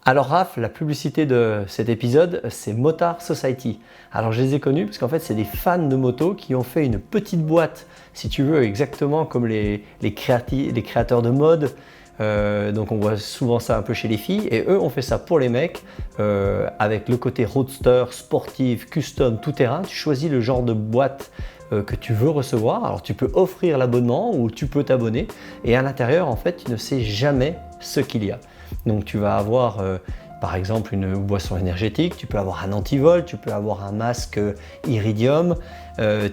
Alors Raph, la publicité de cet épisode, c'est Motard Society. Alors je les ai connus parce qu'en fait c'est des fans de moto qui ont fait une petite boîte, si tu veux, exactement comme les créateurs de mode. Donc on voit souvent ça un peu chez les filles et eux ont fait ça pour les mecs avec le côté roadster, sportif, custom, tout terrain. Tu choisis le genre de boîte que tu veux recevoir. Alors tu peux offrir l'abonnement ou tu peux t'abonner et à l'intérieur en fait tu ne sais jamais ce qu'il y a. Donc tu vas avoir par exemple une boisson énergétique, tu peux avoir un antivol, tu peux avoir un masque iridium,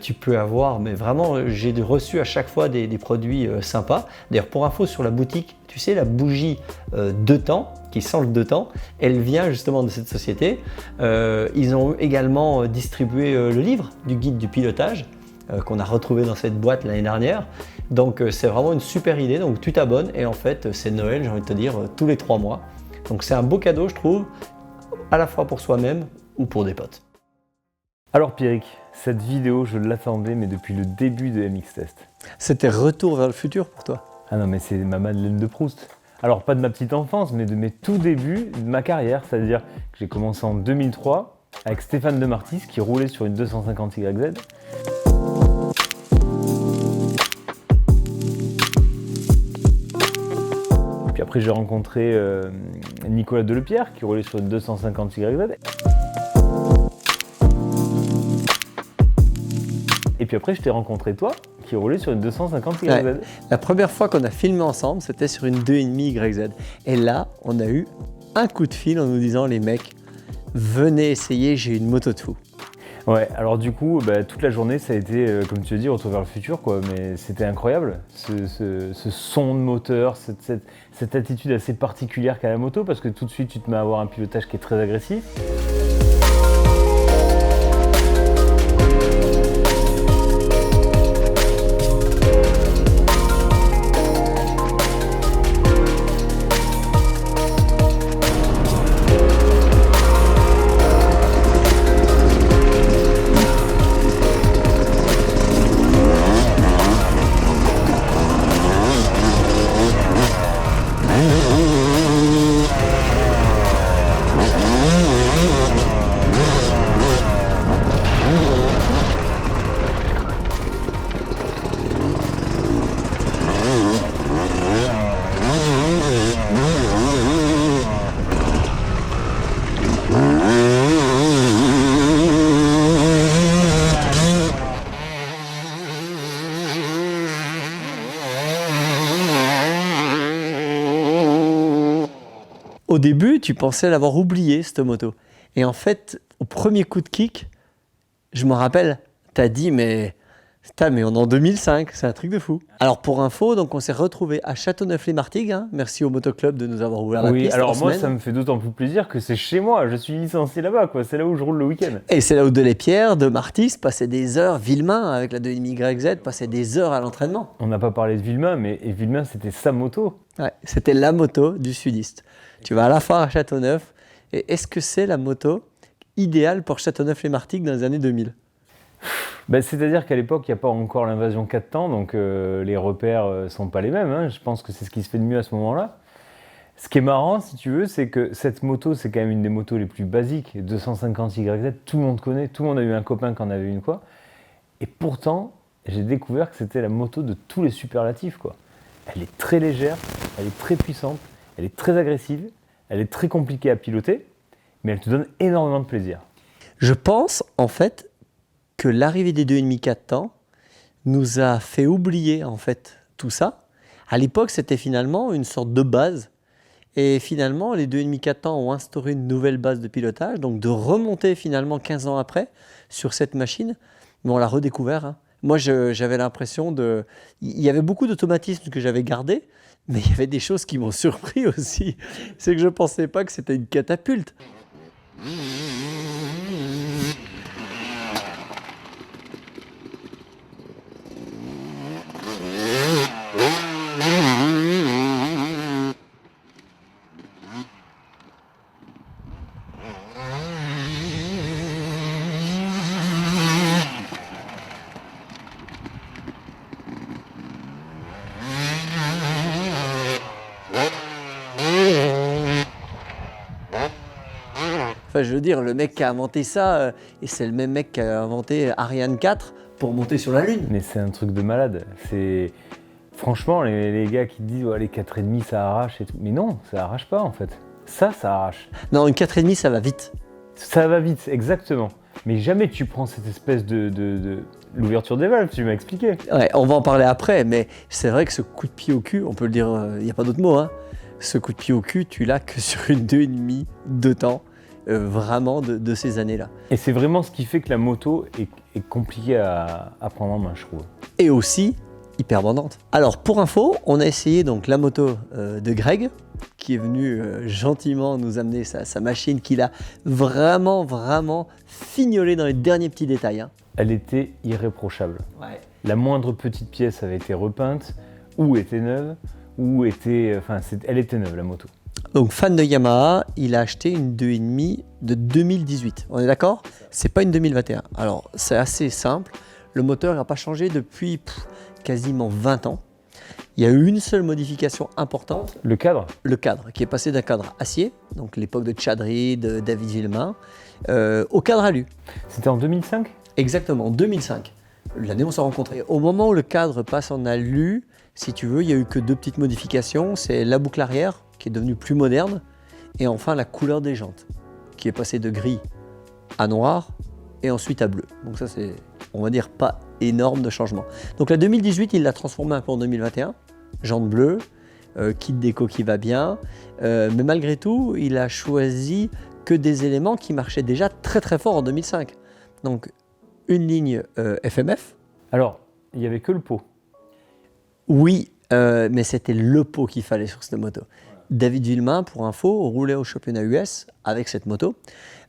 tu peux avoir, mais vraiment j'ai reçu à chaque fois des produits sympas. D'ailleurs pour info sur la boutique, tu sais la bougie deux temps, qui sent le deux temps, elle vient justement de cette société. Ils ont également distribué le livre du guide du pilotage qu'on a retrouvé dans cette boîte l'année dernière. Donc c'est vraiment une super idée, donc tu t'abonnes et en fait c'est Noël, j'ai envie de te dire, tous les 3 mois. Donc c'est un beau cadeau je trouve, à la fois pour soi-même ou pour des potes. Alors Pierrick, cette vidéo je l'attendais mais depuis le début de MX Test. C'était retour vers le futur pour toi? Ah non mais c'est ma Madeleine de Proust. Alors pas de ma petite enfance mais de mes tout débuts de ma carrière, c'est-à-dire que j'ai commencé en 2003 avec Stéphane de Martis qui roulait sur une 250 YZ. Puis après j'ai rencontré Nicolas Delepierre qui roulait sur une 250 YZ. Et puis après je t'ai rencontré toi qui roulait sur une 250 YZ. Ouais. La première fois qu'on a filmé ensemble c'était sur une 2,5 YZ. Et là on a eu un coup de fil en nous disant les mecs venez essayer, j'ai une moto de fou. Ouais, alors du coup, toute la journée, ça a été, comme tu as dit, retour vers le futur, quoi. Mais c'était incroyable, ce son de moteur, cette attitude assez particulière qu'a la moto, parce que tout de suite, tu te mets à avoir un pilotage qui est très agressif. Au début, tu pensais l'avoir oublié, cette moto. Et en fait, au premier coup de kick, je me rappelle, t'as dit, mais on est en 2005, c'est un truc de fou. Alors pour info, donc on s'est retrouvés à Châteauneuf-les-Martigues. Hein. Merci au motoclub de nous avoir ouvert la piste. Oui, alors moi, ça me fait d'autant plus plaisir que c'est chez moi. Je suis licencié là-bas, quoi. C'est là où je roule le week-end. Et c'est là où Delepierre, de Martis, passait des heures, Villemain, avec la 2,5 YZ, passait des heures à l'entraînement. On n'a pas parlé de Villemain, mais Villemain, c'était sa moto. Ouais, c'était la moto du sudiste. Tu vas à la fois à Châteauneuf. Et est-ce que c'est la moto idéale pour Châteauneuf-les-Martigues dans les années 2000 ? C'est-à-dire qu'à l'époque, il n'y a pas encore l'invasion 4 temps, donc les repères ne sont pas les mêmes. Hein. Je pense que c'est ce qui se fait de mieux à ce moment-là. Ce qui est marrant, si tu veux, c'est que cette moto, c'est quand même une des motos les plus basiques. 250 YZ, tout le monde connaît, tout le monde a eu un copain qui en avait une, quoi. Et pourtant, j'ai découvert que c'était la moto de tous les superlatifs, quoi. Elle est très légère, elle est très puissante, elle est très agressive, elle est très compliquée à piloter, mais elle te donne énormément de plaisir. Je pense, en fait, que l'arrivée des 2,5 4 temps nous a fait oublier en fait tout ça. À l'époque, c'était finalement une sorte de base. Et finalement, les 2,5 4 temps ont instauré une nouvelle base de pilotage, donc de remonter finalement 15 ans après sur cette machine. Mais on l'a redécouvert, hein. Moi, j'avais l'impression de... Il y avait beaucoup d'automatisme que j'avais gardé, mais il y avait des choses qui m'ont surpris aussi. C'est que je ne pensais pas que c'était une catapulte. Enfin, je veux dire, le mec qui a inventé ça, et c'est le même mec qui a inventé Ariane 4 pour monter sur la Lune. Mais c'est un truc de malade. Franchement, les gars qui disent ouais, les 4,5 ça arrache et tout. Mais non, ça arrache pas en fait. Ça arrache. Non, une 4,5 ça va vite. Ça va vite, exactement. Mais jamais tu prends cette espèce de l'ouverture des valves, tu m'as expliqué. Ouais, on va en parler après, mais c'est vrai que ce coup de pied au cul, on peut le dire, il n'y a pas d'autre mot, hein. Ce coup de pied au cul, tu l'as que sur une 2,5 de temps, vraiment de ces années-là. Et c'est vraiment ce qui fait que la moto est compliquée à prendre en main, je trouve. Et aussi hyper bandante. Alors pour info, on a essayé donc la moto de Greg, qui est venu gentiment nous amener sa machine qu'il a vraiment fignolée dans les derniers petits détails, hein. Elle était irréprochable. Ouais. La moindre petite pièce avait été repeinte, ou était neuve, elle était neuve la moto. Donc fan de Yamaha, il a acheté une 2,5 de 2018. On est d'accord ? C'est pas une 2021. Alors c'est assez simple. Le moteur n'a pas changé depuis quasiment 20 ans. Il y a eu une seule modification importante. Le cadre ? Le cadre, qui est passé d'un cadre acier, donc l'époque de Chad Reed, de David Villemain, au cadre alu. C'était en 2005 ? Exactement, en 2005. L'année où on s'est rencontrés. Au moment où le cadre passe en alu, si tu veux, il n'y a eu que 2 petites modifications. C'est la boucle arrière, qui est devenue plus moderne, et enfin la couleur des jantes, qui est passée de gris à noir, et ensuite à bleu. Donc ça, c'est, on va dire, pas énorme de changement. Donc la 2018, il l'a transformée un peu en 2021. Jantes bleues, kit déco qui va bien, mais malgré tout, il a choisi que des éléments qui marchaient déjà très fort en 2005. Donc une ligne FMF. Alors, il n'y avait que le pot. Oui, mais c'était le pot qu'il fallait sur cette moto. David Villemain, pour info, roulait au championnat US avec cette moto.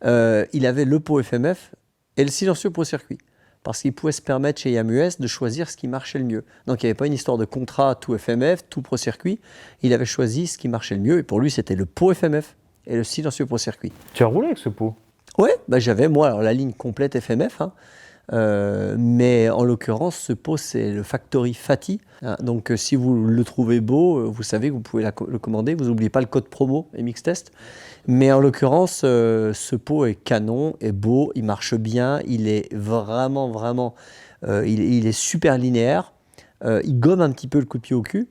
Il avait le pot FMF et le silencieux Pro Circuit, parce qu'il pouvait se permettre chez YAM-US de choisir ce qui marchait le mieux. Donc il n'y avait pas une histoire de contrat tout FMF, tout Pro Circuit. Il avait choisi ce qui marchait le mieux, et pour lui c'était le pot FMF et le silencieux Pro Circuit. Tu as roulé avec ce pot ? Ouais, j'avais moi alors, la ligne complète FMF, hein. Mais en l'occurrence, ce pot, c'est le Factory Fati. Donc, si vous le trouvez beau, vous savez que vous pouvez le commander. Vous n'oubliez pas le code promo MX Test. Mais en l'occurrence, ce pot est canon, est beau, il marche bien, il est vraiment, il est super linéaire. Il gomme un petit peu le coup de pied au cul.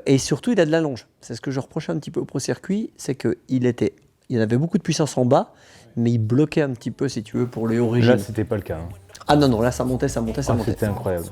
Et surtout, il a de la longe. C'est ce que je reprochais un petit peu au Pro Circuit, c'est qu'il avait beaucoup de puissance en bas, mais il bloquait un petit peu, si tu veux, pour les origines. Là, c'était pas le cas, hein. Ah non, là, ça montait. C'était incroyable.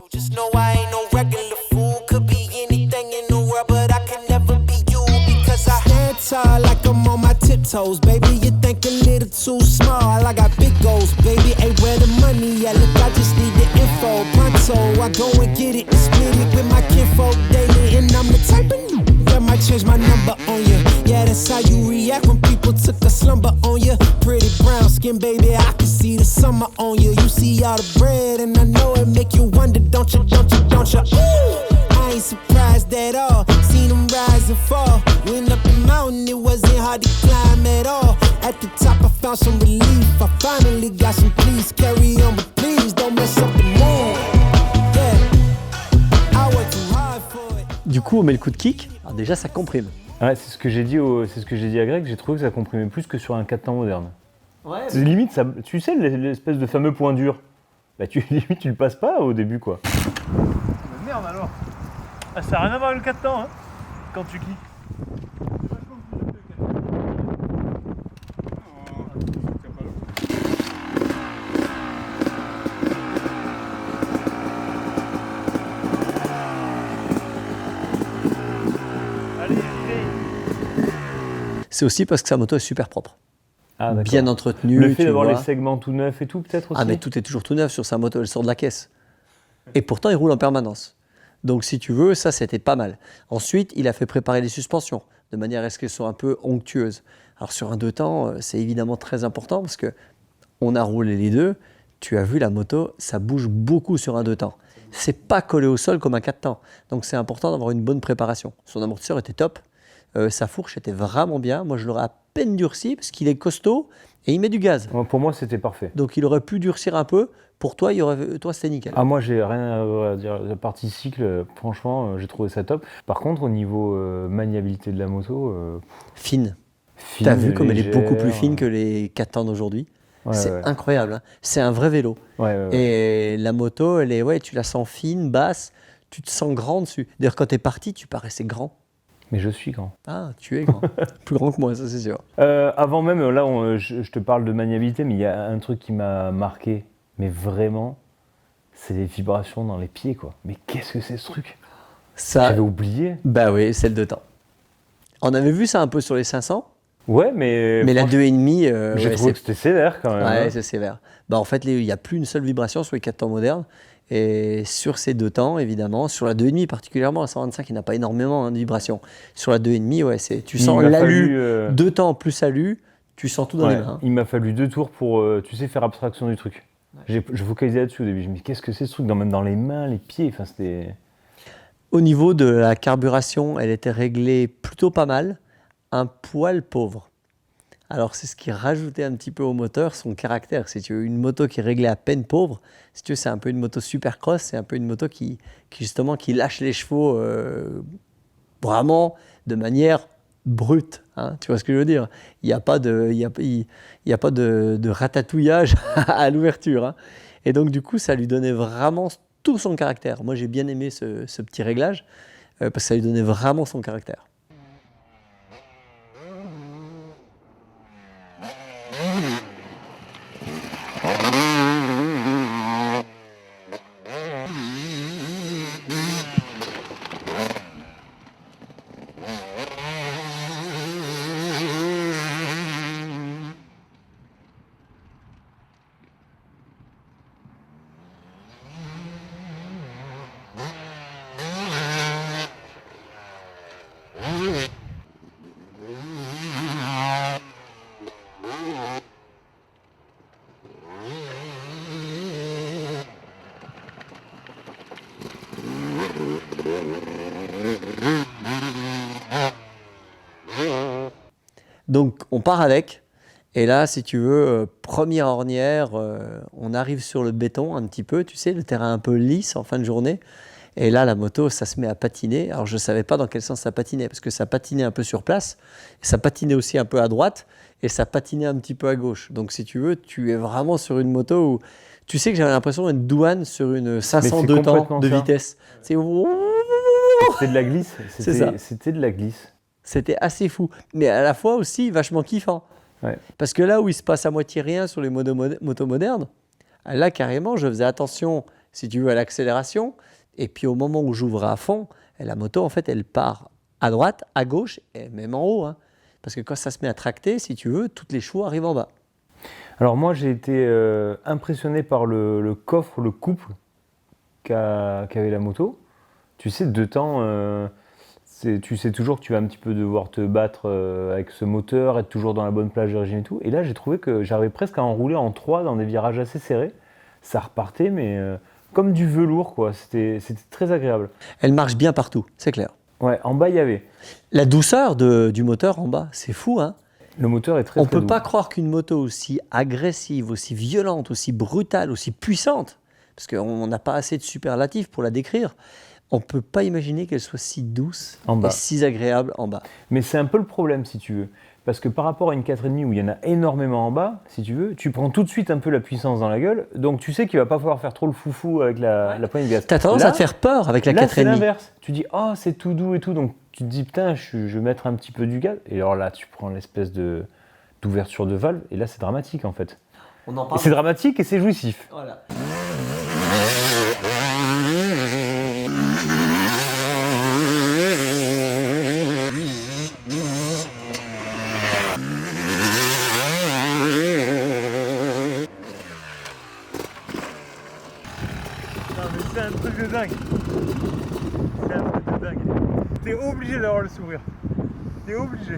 Like I'm on my tiptoes, baby. You think a little too small. I got big goals, baby. Ain't where the money at? Look, I just need the info. Pronto, I go and get it and split it with my kinfolk daily. And I'm the type of that might change my number on you. Yeah, that's how you react when people took a slumber on you. Pretty brown skin, baby. I can see the summer on you. You see all the bread, and I know it make you wonder, don't you? Ooh. I ain't surprised at all. Seen them rise and fall. Went up the mountain, it wasn't hard to climb at all. At the top, I found some relief. I finally got some peace. Carry on, but please don't mess up the mood. Yeah, I worked too hard for it. Du coup, on met le coup de kick. Alors déjà, ça comprime. Ouais, c'est ce que j'ai dit à Greg. J'ai trouvé que ça comprimait plus que sur un 4 temps moderne. Ouais. C'est limite, ça, tu sais, l'espèce de fameux point dur. Bah, limite, tu le passes pas au début, quoi. Merde alors. Ah, ça n'a rien à voir avec le 4 temps, hein, quand tu cliques. Allez, C'est aussi parce que sa moto est super propre. Ah, d'accord. Bien entretenue. Le fait tu d'avoir vois. les segments tout neufs et tout, peut-être aussi. Ah, mais tout est toujours tout neuf sur sa moto, elle sort de la caisse. Et pourtant, il roule en permanence. Donc, si tu veux, ça, c'était pas mal. Ensuite, il a fait préparer les suspensions, de manière à ce qu'elles soient un peu onctueuses. Alors, sur un 2 temps, c'est évidemment très important parce que on a roulé les deux. Tu as vu, la moto, ça bouge beaucoup sur un 2 temps. C'est pas collé au sol comme un 4 temps. Donc, c'est important d'avoir une bonne préparation. Son amortisseur était top. Sa fourche était vraiment bien. Moi, je l'aurais à peine durci parce qu'il est costaud et il met du gaz. Pour moi, c'était parfait. Donc, il aurait pu durcir un peu. Pour toi, toi c'était nickel. Ah, moi, j'ai rien à dire. La partie cycle, franchement, j'ai trouvé ça top. Par contre, au niveau maniabilité de la moto, Fine. fine, T'as vu comme elle est beaucoup légère. plus fine que les 4 temps d'aujourd'hui. Ouais, C'est ouais. incroyable. Hein. C'est un vrai vélo. Ouais. Et la moto, tu la sens fine, basse. Tu te sens grand dessus. D'ailleurs, quand t'es parti, tu paraissais grand. Mais je suis grand. Ah, tu es grand. Plus grand que moi, ça c'est sûr. Avant même, là, je te parle de maniabilité, mais il y a un truc qui m'a marqué, mais vraiment, c'est les vibrations dans les pieds, quoi. Mais qu'est-ce que c'est ce truc? Ça, J'avais oublié. bah oui, c'est le 2 temps. On avait vu ça un peu sur les 500, Ouais, mais mais la 2,5, j'ai trouvé que c'était sévère quand même. ouais, hein. c'est sévère. Bah, en fait, il n'y a plus une seule vibration sur les 4 temps modernes. Et sur ces 2 temps, évidemment, sur la 2,5 particulièrement, la 125, il n'a pas énormément de vibrations. Sur la 2,5, ouais, tu sens Il m'a l'alu, fallu, 2 temps plus alu, tu sens tout dans ouais, les mains. Hein. il m'a fallu 2 tours pour, tu sais, faire abstraction du truc. Je focalisais là-dessus au début. Je me dis, qu'est-ce que c'est ce truc? Même dans les mains, les pieds, enfin, c'était... Au niveau de la carburation, elle était réglée plutôt pas mal, un poil pauvre. Alors c'est ce qui rajoutait un petit peu au moteur son caractère. Si tu veux une moto qui est réglée à peine pauvre, si tu veux, c'est un peu une moto supercross, c'est un peu une moto qui justement qui lâche les chevaux vraiment de manière brute. Hein, tu vois ce que je veux dire? Il n'y a pas de ratatouillage à l'ouverture. Hein. Et donc du coup, ça lui donnait vraiment tout son caractère. Moi, j'ai bien aimé ce petit réglage parce que ça lui donnait vraiment son caractère. Donc on part avec, et là si tu veux, première ornière, on arrive sur le béton un petit peu, tu sais, le terrain un peu lisse en fin de journée, et là la moto ça se met à patiner. Alors je ne savais pas dans quel sens ça patinait, parce que ça patinait un peu sur place, et ça patinait aussi un peu à droite, et ça patinait un petit peu à gauche. Donc si tu veux, tu es vraiment sur une moto où, tu sais que j'avais l'impression d'être douane sur une 502 temps complètement de ça. vitesse. C'est... C'était de la glisse. C'est ça. C'était de la glisse. C'était assez fou, mais à la fois aussi vachement kiffant. Ouais. Parce que là où il se passe à moitié rien sur les motos modernes, là carrément je faisais attention, si tu veux, à l'accélération, et puis au moment où j'ouvrais à fond, la moto en fait elle part à droite, à gauche, et même en haut. Hein. Parce que quand ça se met à tracter, si tu veux, toutes les chevaux arrivent en bas. Alors moi, j'ai été impressionné par le coffre, le couple qu'avait la moto. Tu sais, 2 temps, tu sais toujours que tu vas un petit peu devoir te battre avec ce moteur, être toujours dans la bonne plage d'origine et tout. Et là, j'ai trouvé que j'arrivais presque à enrouler en 3 dans des virages assez serrés. Ça repartait, mais comme du velours, quoi. C'était très agréable. Elle marche bien partout, c'est clair. Ouais, en bas, il y avait. La douceur du moteur en bas, c'est fou, hein. Le moteur est très, On ne très peut doux. pas croire qu'une moto aussi agressive, aussi violente, aussi brutale, aussi puissante, parce qu'on n'a pas assez de superlatifs pour la décrire, on ne peut pas imaginer qu'elle soit si douce En bas. et si agréable en bas. Mais c'est un peu le problème, si tu veux. Parce que par rapport à une 4,5 où il y en a énormément en bas, si tu veux, tu prends tout de suite un peu la puissance dans la gueule, donc tu sais qu'il va pas falloir faire trop le foufou avec la poignée de gaz. Tu as tendance Là, à te faire peur avec la là, c'est 4,5. l'inverse. Tu dis, oh, c'est tout doux et tout, donc tu te dis, putain, je vais mettre un petit peu du gaz. Et alors là, tu prends l'espèce d'ouverture de valve, et là, c'est dramatique en fait. On en Et parle. c'est dramatique et c'est jouissif. Voilà. Non, mais c'est un dingue. C'est un truc de dingue. T'es obligé d'avoir le sourire. T'es obligé.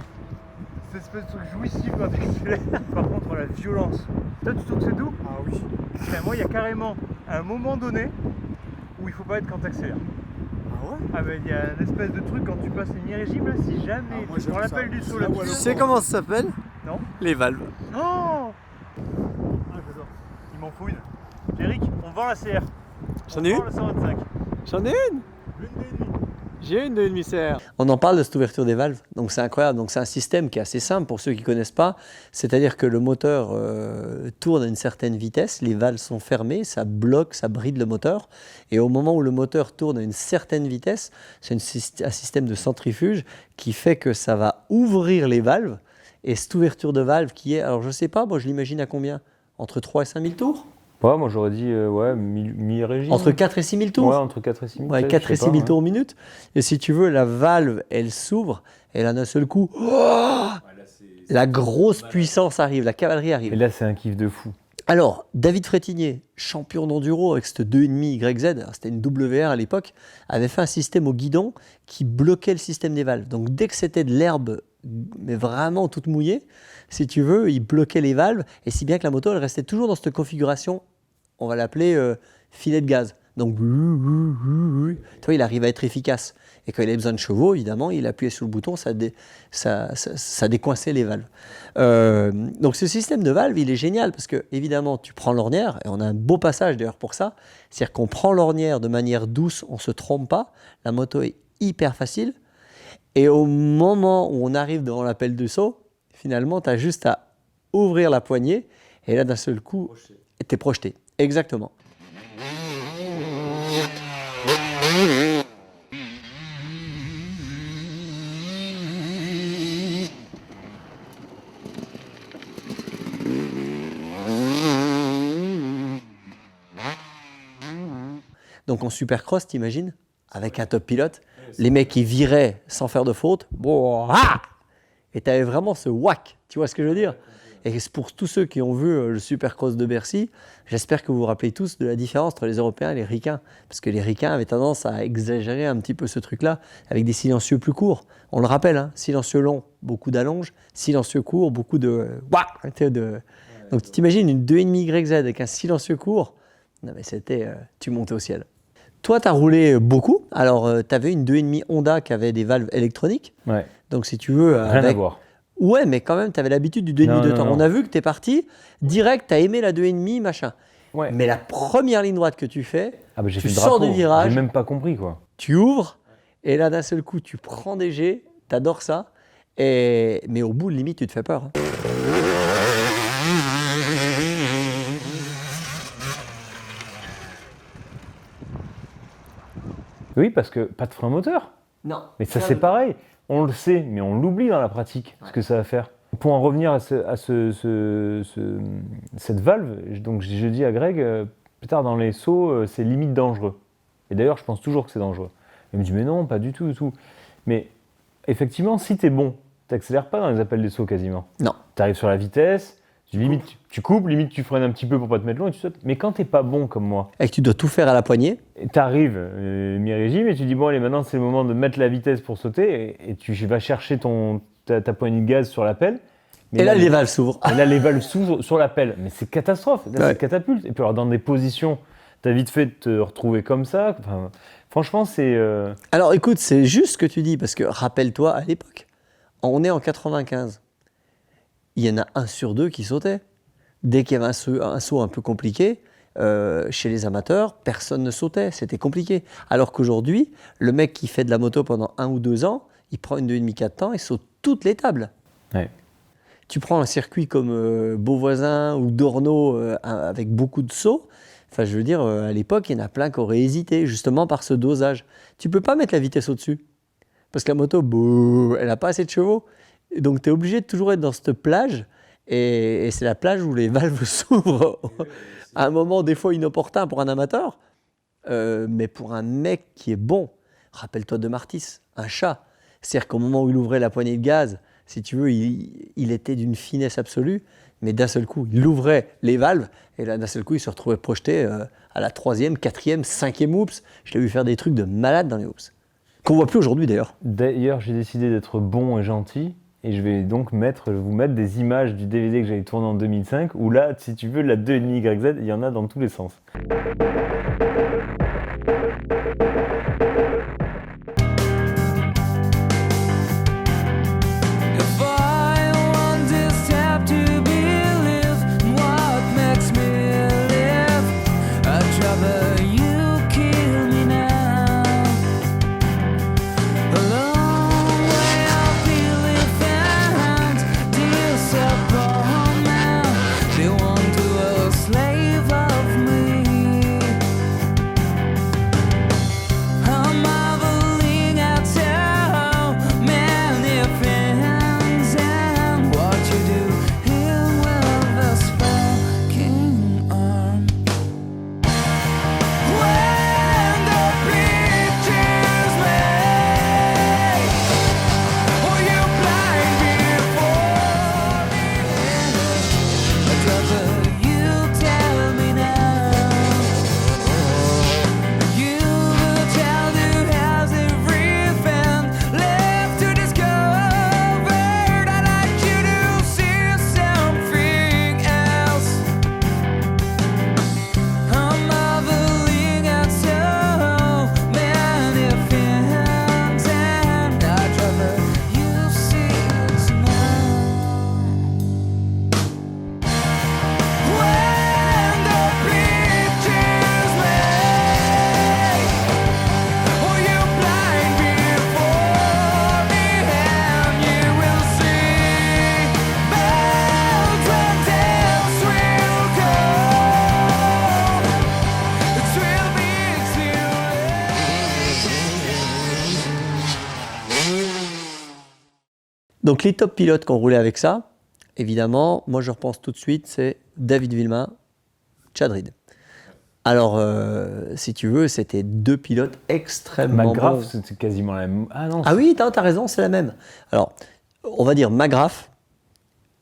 Cette espèce de truc jouissif quand t'accélères. Par contre, la violence. Toi, tu trouves que c'est doux? Ah oui. Enfin, moi, il y a carrément un moment donné où il faut pas être quand t'accélères. Ah ouais? Ah ben, il y a une espèce de truc quand tu passes les mi-régimes là, si jamais moi, tu j'aime prends l'appel ça. du saut Là où là-dessus. elle Tu sais comment ça s'appelle? Non? Les valves. Oh, ah, j'adore. Il m'en faut une. Eric, on vend la CR. J'en On ai vend une? la 125. J'en ai une. J'ai une de 1,5 CR. On en parle de cette ouverture des valves, donc c'est incroyable. Donc c'est un système qui est assez simple pour ceux qui ne connaissent pas, c'est-à-dire que le moteur tourne à une certaine vitesse, les valves sont fermées, ça bloque, ça bride le moteur, et au moment où le moteur tourne à une certaine vitesse, c'est un système de centrifuge qui fait que ça va ouvrir les valves, et cette ouverture de valve qui est, alors je ne sais pas, moi je l'imagine à combien? Entre 3 et 5 000 tours? Ouais, moi j'aurais dit mi-régime. Entre 4 et 6 000 tours? Ouais, entre 4 et 6 000. Ouais, 4 et 6 000 tours minutes. Et si tu veux, la valve, elle s'ouvre, et là, d'un seul coup, la grosse puissance arrive, la cavalerie Et arrive. là, c'est un kiff de fou. Alors, David Frétinier, champion d'enduro avec cette 2,5 YZ, c'était une WR à l'époque, avait fait un système au guidon qui bloquait le système des valves. Donc, dès que c'était de l'herbe, mais vraiment toute mouillée, si tu veux, il bloquait les valves, et si bien que la moto, elle restait toujours dans cette configuration, on va l'appeler filet de gaz. Donc, tu vois, il arrive à être efficace. Et quand il a besoin de chevaux, évidemment, il appuyait sur le bouton, ça décoinçait les valves. Donc, ce système de valve, il est génial parce que, évidemment, tu prends l'ornière, et on a un beau passage d'ailleurs pour ça, c'est-à-dire qu'on prend l'ornière de manière douce, on ne se trompe pas, la moto est hyper facile, et au moment où on arrive devant l'appel de saut, finalement, tu as juste à ouvrir la poignée, et là, d'un seul coup, tu es projeté. Exactement. Donc en supercross, t'imagines, avec un top pilote, les mecs qui viraient sans faire de faute, bon, ah, et tu avais vraiment ce whack, tu vois ce que je veux dire? Et c'est pour tous ceux qui ont vu le supercross de Bercy, j'espère que vous vous rappelez tous de la différence entre les Européens et les Ricains. Parce que les Ricains avaient tendance à exagérer un petit peu ce truc-là, avec des silencieux plus courts. On le rappelle, hein, silencieux long, beaucoup d'allonge, silencieux court, beaucoup de... Donc tu t'imagines une 2,5 YZ avec un silencieux court, non mais c'était... tu montais au ciel. Toi, tu as roulé beaucoup. Alors, tu avais une 2,5 Honda qui avait des valves électroniques. Ouais. Donc, si tu veux... Rien à voir. Ouais, mais quand même, tu avais l'habitude du 2,5 de temps. Non. On a vu que tu es parti, direct, tu as aimé la 2,5, machin. Ouais. Mais la première ligne droite que tu fais, Ah bah, j'ai tu fait le sors drapeau. du virage, J'ai même pas compris, quoi. tu ouvres, et là, d'un seul coup, tu prends des jets, tu adores ça. Mais au bout, limite, tu te fais peur. Hein. Oui, parce que pas de frein moteur. Non. Mais ça, c'est pareil. On le sait, mais on l'oublie dans la pratique, ce que ça va faire. Pour en revenir à cette valve, donc je dis à Greg, plus tard dans les sauts, c'est limite dangereux. Et d'ailleurs, je pense toujours que c'est dangereux. Il me dit, mais non, pas du tout, du tout. Mais effectivement, si t'es bon, t'accélères pas dans les appels des sauts quasiment. Non. T'arrives sur la vitesse, tu coupes, limite tu freines un petit peu pour pas te mettre loin et tu sautes. Mais quand t'es pas bon comme moi, Et que tu dois tout faire à la poignée. t'arrives mi-régime et tu dis bon allez maintenant c'est le moment de mettre la vitesse pour sauter et tu vas chercher ta poignée de gaz sur l'appel. Mais Et là, les valves s'ouvrent. Et là les valves s'ouvrent sur l'appel. Mais c'est catastrophe, là Ouais. c'est catapulte. Et puis alors dans des positions, t'as vite fait de te retrouver comme ça. Enfin, franchement c'est... Alors écoute, c'est juste ce que tu dis, parce que rappelle-toi, à l'époque, on est en 95. Il y en a 1 sur 2 qui sautait. Dès qu'il y avait un saut un peu compliqué, chez les amateurs, personne ne sautait, c'était compliqué. Alors qu'aujourd'hui, le mec qui fait de la moto pendant 1 ou 2 ans, il prend une 2,5 4 temps, il saute toutes les tables. Ouais. Tu prends un circuit comme Beauvoisin ou Dorno avec beaucoup de sauts, enfin je veux dire, à l'époque, il y en a plein qui auraient hésité, justement par ce dosage. Tu peux pas mettre la vitesse au-dessus, parce que la moto, elle n'a pas assez de chevaux. Donc tu es obligé de toujours être dans cette plage, et c'est la plage où les valves s'ouvrent à un moment des fois inopportun pour un amateur, mais pour un mec qui est bon. Rappelle-toi de Martis, un chat. C'est-à-dire qu'au moment où il ouvrait la poignée de gaz, si tu veux, il était d'une finesse absolue. mais d'un seul coup, il ouvrait les valves, et là, d'un seul coup, il se retrouvait projeté à la 3e, 4e, 5e oops. Je l'ai vu faire des trucs de malade dans les oops. Qu'on voit plus aujourd'hui d'ailleurs. D'ailleurs, j'ai décidé d'être bon et gentil, et je vais donc vous mettre des images du DVD que j'avais tourné en 2005, où là, si tu veux, la 2,5 YZ, il y en a dans tous les sens. If I want this step to believe what makes me live, I'd rather you kill me now. A long way of belief and disappointment. They want to a slave of me. I'm marveling at so many things and what you do here with this fucking arm. When the bridge is made, oh, you blind before me. I'd rather you tell me now. You the child who has everything left to discover. I'd like you to see something else. I'm marveling at so many things, and I'd rather you see it now. When the bridge is made, oh, you blind before me, and you will see bells when death will come. It will be too late. Donc les top pilotes qui ont roulé avec ça, évidemment, moi je repense tout de suite, c'est David Villemain, Chad Reed. Alors, si tu veux, c'était deux pilotes extrêmement McGrath, bons. c'est quasiment la même. Ah non, Ah oui, t'as raison, c'est la même. Alors, on va dire McGrath,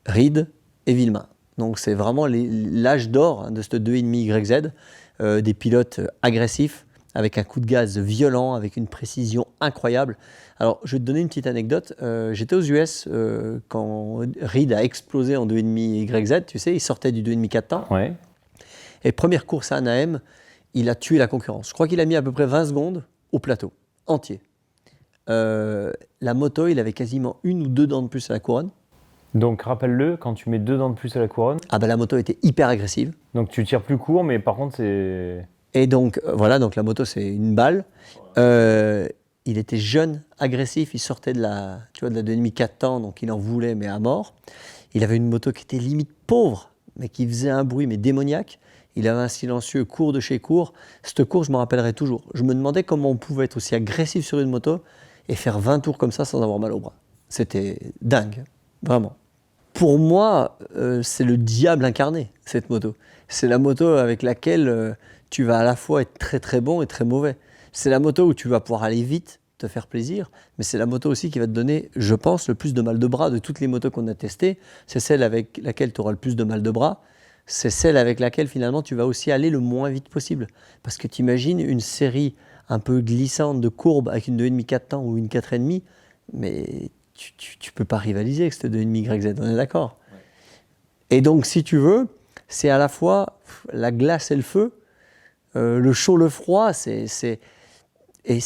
Reed et Villemain. Donc c'est vraiment l'âge d'or de ce 2,5 YZ, des pilotes agressifs, avec un coup de gaz violent, avec une précision incroyable. Alors, je vais te donner une petite anecdote. J'étais aux US quand Reed a explosé en 2,5 YZ, tu sais, il sortait du 2,5 4 temps. ouais. Et première course à Anaheim, il a tué la concurrence. Je crois qu'il a mis à peu près 20 secondes au plateau, entier. La moto, il avait quasiment une ou deux dents de plus à la couronne. Donc rappelle-le, quand tu mets 2 dents de plus à la couronne, Ah ben la moto était hyper agressive. donc tu tires plus court, mais par contre c'est... Et donc, voilà, donc la moto, c'est une balle. Il était jeune, agressif, il sortait de la 2,5 4 temps, donc il en voulait, mais à mort. Il avait une moto qui était limite pauvre, mais qui faisait un bruit, mais démoniaque. Il avait un silencieux court de chez court. Cette course, je me rappellerai toujours. Je me demandais comment on pouvait être aussi agressif sur une moto et faire 20 tours comme ça sans avoir mal au bras. C'était dingue, vraiment. Pour moi, c'est le diable incarné, cette moto. C'est la moto avec laquelle tu vas à la fois être très très bon et très mauvais. C'est la moto où tu vas pouvoir aller vite, te faire plaisir, mais c'est la moto aussi qui va te donner, je pense, le plus de mal de bras de toutes les motos qu'on a testées. C'est celle avec laquelle tu auras le plus de mal de bras. C'est celle avec laquelle finalement tu vas aussi aller le moins vite possible. Parce que tu imagines une série un peu glissante de courbes avec une 2,5 4 temps ou une 4,5, mais tu peux pas rivaliser avec cette 2,5 YZ, on est d'accord. Et donc si tu veux, c'est à la fois la glace et le feu, le chaud, le froid, et c'est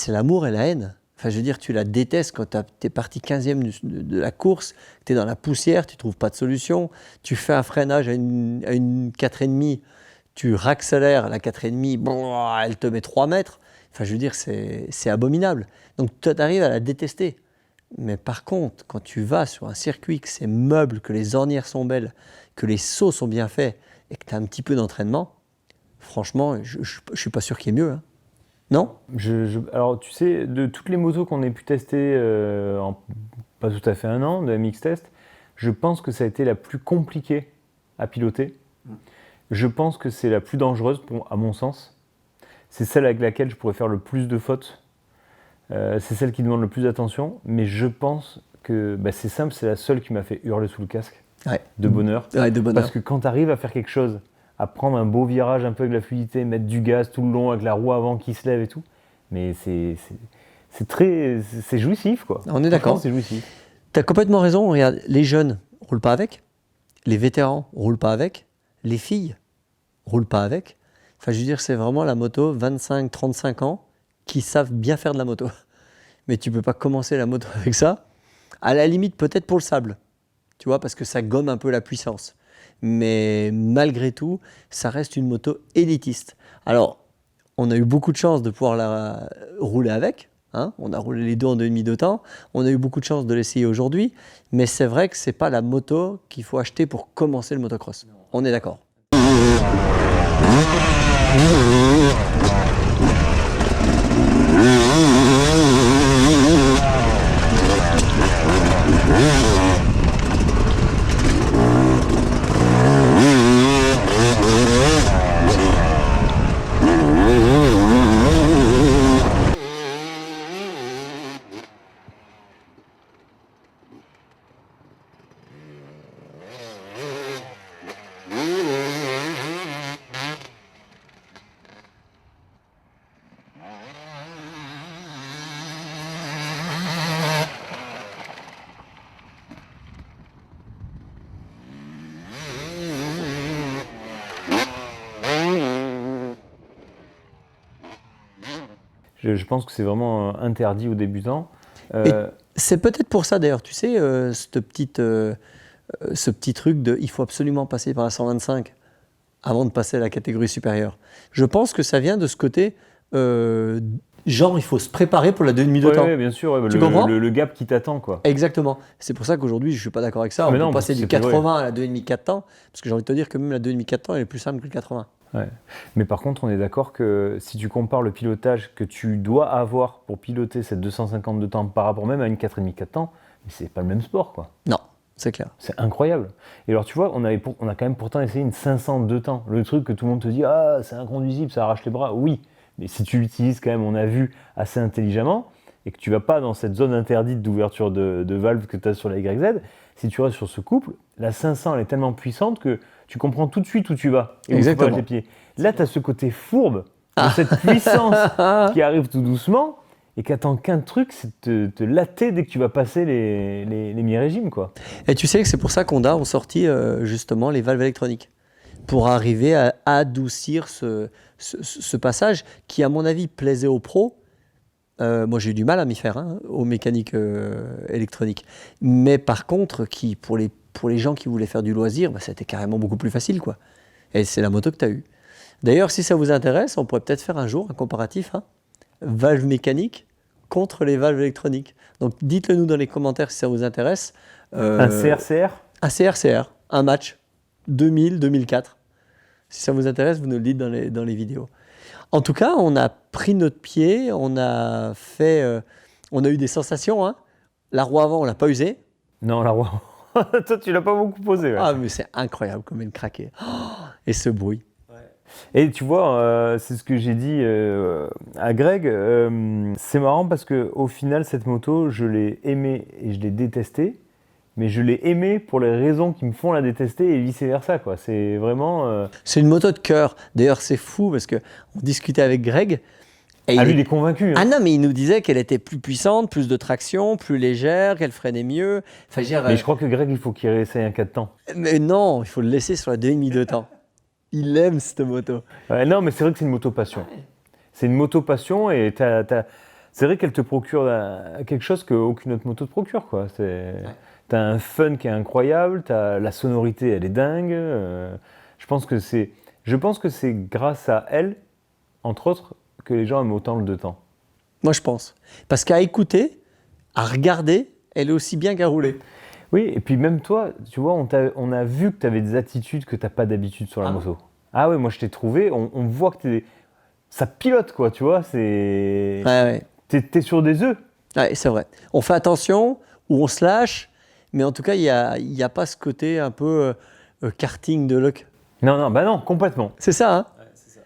l'amour et la haine. Enfin, je veux dire, tu la détestes quand tu es parti 15e de la course, tu es dans la poussière, tu ne trouves pas de solution, tu fais un freinage à une 4,5, tu raccélères la 4,5, bon, elle te met 3 mètres. Enfin, je veux dire, c'est abominable. Donc, tu arrives à la détester. Mais par contre, quand tu vas sur un circuit, que c'est meuble, que les ornières sont belles, que les sauts sont bien faits et que tu as un petit peu d'entraînement, franchement, je ne suis pas sûr qu'il y ait mieux. Hein. Non ? Alors, tu sais, de toutes les motos qu'on ait pu tester en pas tout à fait un an, de MX Test, je pense que ça a été la plus compliquée à piloter. Je pense que c'est la plus dangereuse, à mon sens. C'est celle avec laquelle je pourrais faire le plus de fautes. C'est celle qui demande le plus d'attention. Mais je pense que c'est simple, c'est la seule qui m'a fait hurler sous le casque. Ouais. de bonheur. Ouais, de bonheur. Parce que quand tu arrives à faire quelque chose, à prendre un beau virage un peu avec la fluidité, mettre du gaz tout le long avec la roue avant qui se lève et tout, mais c'est jouissif quoi. On est d'accord. Franchement, c'est jouissif. Tu as complètement raison. Regarde, les jeunes roulent pas avec, les vétérans roulent pas avec, les filles roulent pas avec. Enfin, je veux dire, c'est vraiment la moto 25-35 ans qui savent bien faire de la moto. Mais tu peux pas commencer la moto avec ça. À la limite, peut-être pour le sable, tu vois, parce que ça gomme un peu la puissance. Mais malgré tout, ça reste une moto élitiste. Alors, on a eu beaucoup de chance de pouvoir la rouler avec. Hein, on a roulé les deux en 2,5 de temps. On a eu beaucoup de chance de l'essayer aujourd'hui. Mais c'est vrai que c'est pas la moto qu'il faut acheter pour commencer le motocross. On est d'accord. Je pense que c'est vraiment interdit aux débutants. C'est peut-être pour ça d'ailleurs, tu sais, ce petit truc de il faut absolument passer par la 125 avant de passer à la catégorie supérieure. Je pense que ça vient de ce côté, genre il faut se préparer pour la 2,5 de temps. Oui, bien sûr, ouais, Tu comprends le gap qui t'attend quoi. Exactement. C'est pour ça qu'aujourd'hui je ne suis pas d'accord avec ça. Ah, On mais peut non, passer parce du que c'est 80 à la 2,5 4 temps, parce que j'ai envie de te dire que même la 2,5 4 temps elle est plus simple que le 80. Ouais. Mais par contre, on est d'accord que si tu compares le pilotage que tu dois avoir pour piloter cette 250 de temps par rapport même à une 4,5 4 temps, mais c'est pas le même sport quoi. Non, c'est clair. C'est incroyable. Et alors tu vois, on a quand même pourtant essayé une 500 de temps. Le truc que tout le monde te dit, ah c'est inconduisible, ça arrache les bras. Oui, mais si tu l'utilises quand même, on a vu, assez intelligemment, et que tu vas pas dans cette zone interdite d'ouverture de valve que tu as sur la YZ, si tu restes sur ce couple, la 500 elle est tellement puissante que tu comprends tout de suite où tu vas et où tu vas avec les pieds. Là, tu as ce côté fourbe de cette puissance qui arrive tout doucement et qui attend qu'un truc, c'est de te latter dès que tu vas passer les mi-régimes, quoi. Et tu sais que c'est pour ça qu'Honda ont sorti justement les valves électroniques, pour arriver à adoucir ce passage qui, à mon avis, plaisait aux pros. Moi, j'ai eu du mal à m'y faire, hein, aux mécaniques électroniques. Mais par contre, pour les gens qui voulaient faire du loisir, bah, c'était carrément beaucoup plus facile, quoi. Et c'est la moto que tu as eue. D'ailleurs, si ça vous intéresse, on pourrait peut-être faire un jour un comparatif, hein, valve mécanique contre les valves électroniques. Donc, dites-le nous dans les commentaires si ça vous intéresse. Un CRCR ? Un CRCR, un match 2000-2004. Si ça vous intéresse, vous nous le dites dans les vidéos. En tout cas, on a pris notre pied, on a eu des sensations. Hein. La roue avant, on l'a pas usée. Non, la roue. Toi, tu l'as pas beaucoup posé. Ouais. Ah, mais c'est incroyable comme elle craquait. Oh, et ce bruit. Et tu vois, c'est ce que j'ai dit à Greg. C'est marrant parce que au final, cette moto, je l'ai aimée et je l'ai détestée. Mais je l'ai aimée pour les raisons qui me font la détester et vice-versa, quoi. C'est vraiment... C'est une moto de cœur. D'ailleurs, c'est fou parce qu'on discutait avec Greg. Et lui, il est convaincu. Hein. Ah non, mais il nous disait qu'elle était plus puissante, plus de traction, plus légère, qu'elle freinait mieux. Enfin, mais je crois que Greg, il faut qu'il réessaye un 4 temps. Mais non, il faut le laisser sur la 2,5 de temps. Il aime cette moto. Ouais, non, mais c'est vrai que c'est une moto passion. C'est une moto passion et c'est vrai qu'elle te procure quelque chose qu'aucune autre moto te procure, quoi. T'as un fun qui est incroyable, la sonorité, elle est dingue. Je pense que c'est grâce à elle, entre autres, que les gens aiment autant le 2 temps. Moi, je pense. Parce qu'à écouter, à regarder, elle est aussi bien qu'à rouler. Oui, et puis même toi, tu vois, on a vu que tu avais des attitudes que tu n'as pas d'habitude sur la moto. Ah ouais, moi je t'ai trouvé, on voit que ça pilote, quoi, tu vois, c'est... Ouais. T'es sur des œufs. Ouais, c'est vrai. On fait attention, ou on se lâche, mais en tout cas, il n'y a pas ce côté un peu karting de Loc. Non, bah non, complètement. C'est ça, hein? Ouais, c'est ça.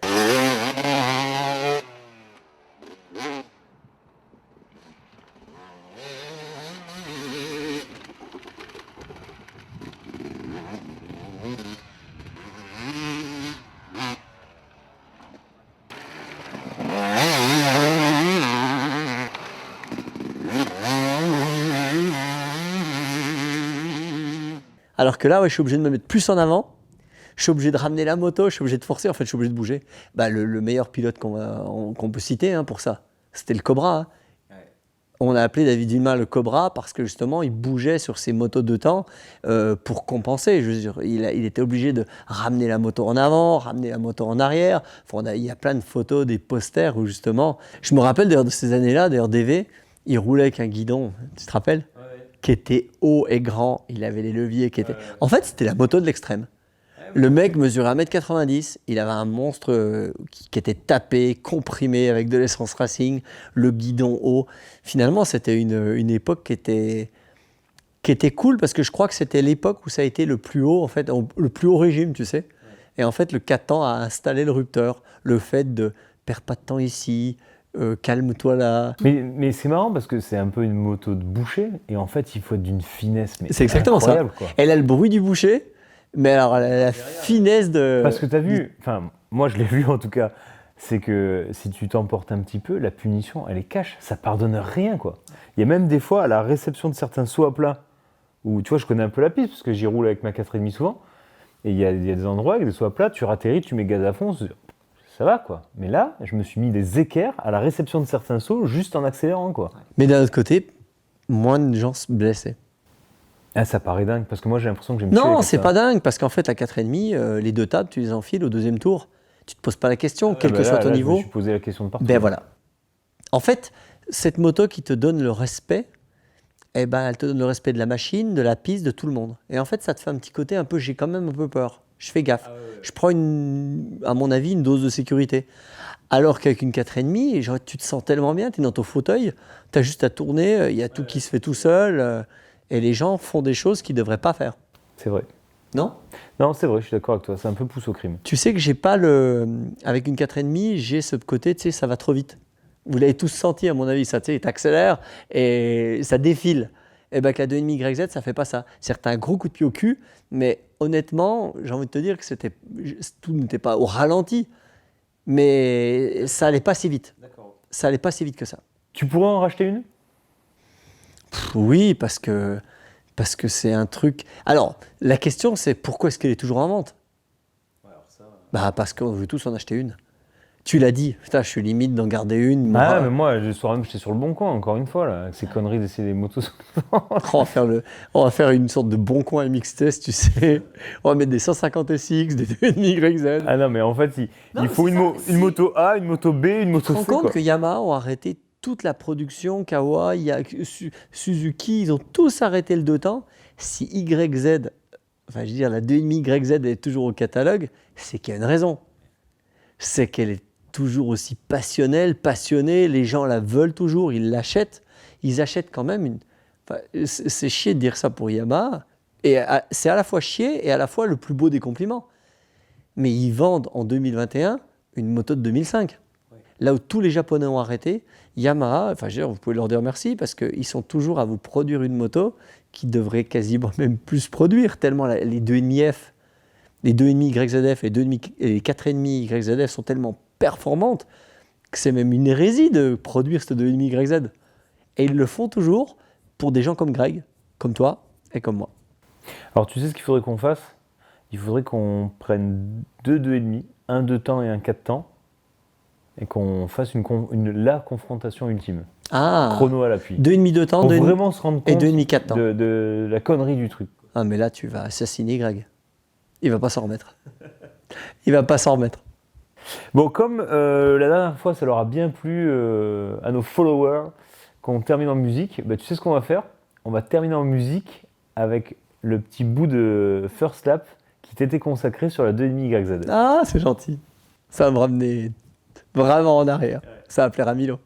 Alors que là, ouais, je suis obligé de me mettre plus en avant. Je suis obligé de ramener la moto, je suis obligé de forcer, en fait, je suis obligé de bouger. Bah, le meilleur pilote qu'on peut citer pour ça, c'était le Cobra. Hein. On a appelé David Villemain le Cobra parce que justement, il bougeait sur ses motos de temps pour compenser. Je veux dire, il était obligé de ramener la moto en avant, ramener la moto en arrière. Enfin, il y a plein de photos, des posters où justement... Je me rappelle d'ailleurs de ces années-là, d'ailleurs DV, il roulait avec un guidon, tu te rappelles ? Qui était haut et grand, il avait les leviers qui étaient... En fait, c'était la moto de l'extrême. Le mec mesurait 1m90, il avait un monstre qui était tapé, comprimé avec de l'essence racing, le guidon haut. Finalement, c'était une époque qui était cool parce que je crois que c'était l'époque où ça a été le plus haut, en fait, le plus haut régime, tu sais. Et en fait, le Katan a installé le rupteur, le fait de perds pas de temps ici, calme-toi là. Mais c'est marrant parce que c'est un peu une moto de boucher et en fait, il faut être d'une finesse. Mais c'est exactement ça. Quoi. Elle a le bruit du boucher. Mais alors, la finesse de... Parce que tu as vu, enfin, moi je l'ai vu en tout cas, c'est que si tu t'emportes un petit peu, la punition, elle est cash, ça pardonne rien, quoi. Il y a même des fois, à la réception de certains sauts à plat, où, tu vois, je connais un peu la piste, parce que j'y roule avec ma 4,5 souvent, et il y a des endroits avec des sauts à plat, tu ratterris, tu mets gaz à fond, ça va, quoi. Mais là, je me suis mis des équerres à la réception de certains sauts, juste en accélérant, quoi. Mais d'un autre côté, moins de gens se blessaient. Ah, ça paraît dingue, parce que moi j'ai l'impression que j'aime tuer. Non, c'est pas dingue, parce qu'en fait, la 4,5, les deux tables, tu les enfiles au deuxième tour. Tu te poses pas la question, quel que soit ton niveau. Je me suis posé la question de partout. Ben voilà. En fait, cette moto qui te donne le respect, eh ben, elle te donne le respect de la machine, de la piste, de tout le monde. Et en fait, ça te fait un petit côté un peu, j'ai quand même un peu peur. Je fais gaffe. Je prends, à mon avis, une dose de sécurité. Alors qu'avec une 4,5, tu te sens tellement bien, tu es dans ton fauteuil, tu as juste à tourner, il y a tout qui se fait tout seul. Et les gens font des choses qu'ils ne devraient pas faire. C'est vrai. Non ? Non, c'est vrai, je suis d'accord avec toi. C'est un peu pousse au crime. Tu sais que j'ai pas avec une 4,5, j'ai ce côté, tu sais, ça va trop vite. Vous l'avez tous senti, à mon avis, ça, tu sais, t'accélères et ça défile. Et bien, avec la 2,5 YZ, ça fait pas ça. C'est un gros coup de pied au cul, mais honnêtement, j'ai envie de te dire que tout n'était pas au ralenti, mais ça allait pas si vite. D'accord. Ça allait pas si vite que ça. Tu pourrais en racheter une ? Oui, parce que c'est un truc... Alors, la question, c'est pourquoi est-ce qu'elle est toujours en vente ? Parce qu'on veut tous en acheter une. Tu l'as dit, putain, je suis limite d'en garder une. Mais moi, j'étais sur le bon coin, encore une fois, là, avec ces conneries d'essayer des motos. on va faire une sorte de bon coin MX test, tu sais. On va mettre des 150 SX, des 2,5 YZ. Ah non, mais en fait, il faut une moto A, une moto B, une moto C. Tu te rends compte que Yamaha ont arrêté toute la production, Kawa, Suzuki, ils ont tous arrêté le deux temps. Si YZ, enfin je veux dire la 2,5 YZ est toujours au catalogue, c'est qu'il y a une raison. C'est qu'elle est toujours aussi passionnée, les gens la veulent toujours, ils l'achètent. Ils achètent quand même c'est chier de dire ça pour Yamaha, et c'est à la fois chier et à la fois le plus beau des compliments. Mais ils vendent en 2021 une moto de 2005. Là où tous les Japonais ont arrêté, Yamaha, enfin, je veux dire, vous pouvez leur dire merci parce qu'ils sont toujours à vous produire une moto qui devrait quasiment même plus produire, tellement les 2,5F, les 2,5 YZF et les 4,5 YZF sont tellement performantes que c'est même une hérésie de produire cette 2,5 YZ. Et ils le font toujours pour des gens comme Greg, comme toi et comme moi. Alors tu sais ce qu'il faudrait qu'on fasse ? Il faudrait qu'on prenne 2,5, un 2 temps et un 4 temps, et qu'on fasse la confrontation ultime. Chrono à l'appui. 2,5 2 temps, pour vraiment se rendre compte et 2,5 4 temps. De la connerie du truc. Ah mais là tu vas assassiner Greg. Il va pas s'en remettre. Il va pas s'en remettre. Bon, comme la dernière fois ça leur a bien plu à nos followers qu'on termine en musique, tu sais ce qu'on va faire ? On va terminer en musique avec le petit bout de First Lap qui t'était consacré sur la 2,5 YZ. Ah, c'est gentil. Ça va me ramener vraiment en arrière. Ça va plaire à Milo.